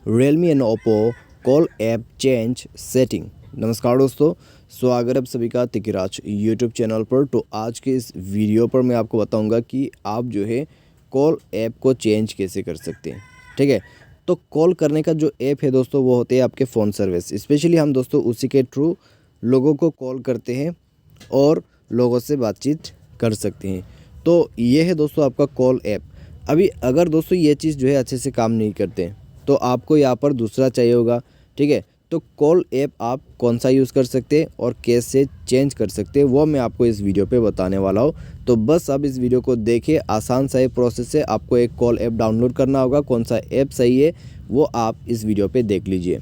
Realme and Oppo call app change setting. नमस्कार दोस्तों, स्वागत है आप सभी का तिकिराज यूट्यूब चैनल पर। तो आज के इस वीडियो पर मैं आपको बताऊंगा कि आप जो है कॉल ऐप को चेंज कैसे कर सकते हैं। ठीक है, तो कॉल करने का जो ऐप है दोस्तों वो होते हैं आपके फ़ोन सर्विस। स्पेशली हम दोस्तों उसी के थ्रू लोगों को कॉल करते हैं और लोगों से बातचीत कर सकते हैं। तो ये है दोस्तों आपका कॉल ऐप। अभी अगर दोस्तों ये चीज़ जो है अच्छे से काम नहीं करते तो आपको यहाँ पर दूसरा चाहिए होगा। ठीक है, तो कॉल ऐप आप कौन सा यूज़ कर सकते हैं और कैसे चेंज कर सकते हैं वो मैं आपको इस वीडियो पे बताने वाला हूँ। तो बस आप इस वीडियो को देखिए, आसान सा ये प्रोसेस है। आपको एक कॉल ऐप डाउनलोड करना होगा, कौन सा ऐप सही है वो आप इस वीडियो पे देख लीजिए।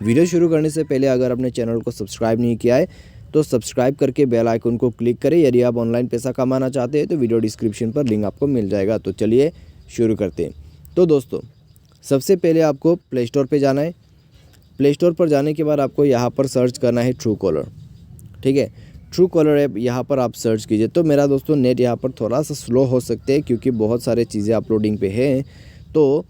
वीडियो शुरू करने से पहले अगर आपने चैनल को सब्सक्राइब नहीं किया है तो सब्सक्राइब करके बेल आइकन को क्लिक करें। यदि आप ऑनलाइन पैसा कमाना चाहते हैं तो वीडियो डिस्क्रिप्शन पर लिंक आपको मिल जाएगा। तो चलिए शुरू करते हैं। तो दोस्तों सबसे पहले आपको प्ले स्टोर पे जाना है। प्ले स्टोर पर जाने के बाद आपको यहाँ पर सर्च करना है ट्रू कॉलर। ठीक है, ट्रू कॉलर ऐप यहाँ पर आप सर्च कीजिए। तो मेरा दोस्तों नेट यहाँ पर थोड़ा सा स्लो हो सकते हैं क्योंकि बहुत सारे चीज़ें अपलोडिंग पे हैं। तो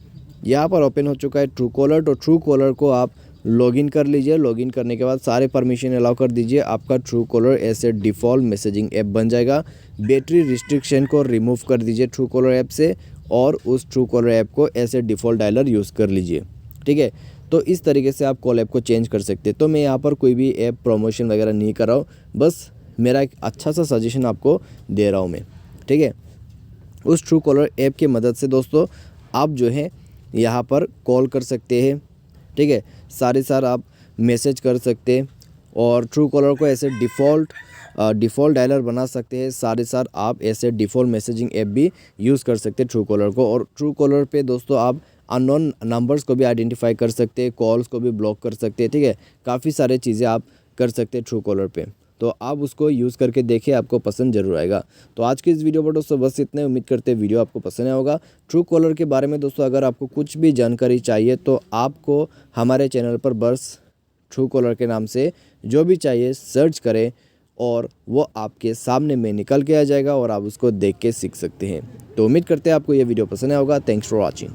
यहाँ पर ओपन हो चुका है ट्रू कॉलर। तो ट्रू कॉलर को आप लॉगिन कर लीजिए। लॉगिन करने के बाद सारे परमिशन अलाउ कर दीजिए। आपका ट्रू कॉलर ऐसे डिफ़ॉल्ट मैसेजिंग ऐप बन जाएगा। बैटरी रिस्ट्रिक्शन को रिमूव कर दीजिए ट्रू कॉलर ऐप से और उस ट्रू कॉलर ऐप को ऐसे डिफ़ॉल्ट डायलर यूज़ कर लीजिए। ठीक है, तो इस तरीके से आप कॉल ऐप को चेंज कर सकते हैं। तो मैं यहाँ पर कोई भी ऐप प्रमोशन वगैरह नहीं कर रहा हूँ, बस मेरा एक अच्छा सा सजेशन आपको दे रहा हूँ मैं। ठीक है, उस ट्रू कॉलर ऐप की मदद से दोस्तों आप जो है यहाँ पर कॉल कर सकते हैं। ठीक है, सारे आप मैसेज कर सकते हैं और ट्रू कॉलर को ऐसे डिफ़ॉल्ट डायलर बना सकते हैं। सारे आप ऐसे डिफ़ॉल्ट मैसेजिंग ऐप भी यूज़ कर सकते हैं ट्रू कॉलर को। और ट्रू कॉलर पे दोस्तों आप अननोन नंबर्स को भी आइडेंटिफाई कर सकते हैं, कॉल्स को भी ब्लॉक कर सकते हैं। ठीक है, काफ़ी सारे चीज़ें आप कर सकते हैं ट्रू कॉलर पे। तो आप उसको यूज़ करके देखिए, आपको पसंद जरूर आएगा। तो आज की इस वीडियो पर दोस्तों बस इतने। उम्मीद करते हैं वीडियो आपको पसंद आया होगा। ट्रू कॉलर के बारे में दोस्तों अगर आपको कुछ भी जानकारी चाहिए तो आपको हमारे चैनल पर बस ट्रू कॉलर के नाम से जो भी चाहिए सर्च करें और वो आपके सामने में निकल के आ जाएगा और आप उसको देख के सीख सकते हैं। तो उम्मीद करते हैं आपको ये वीडियो पसंद आया होगा। Thanks for watching.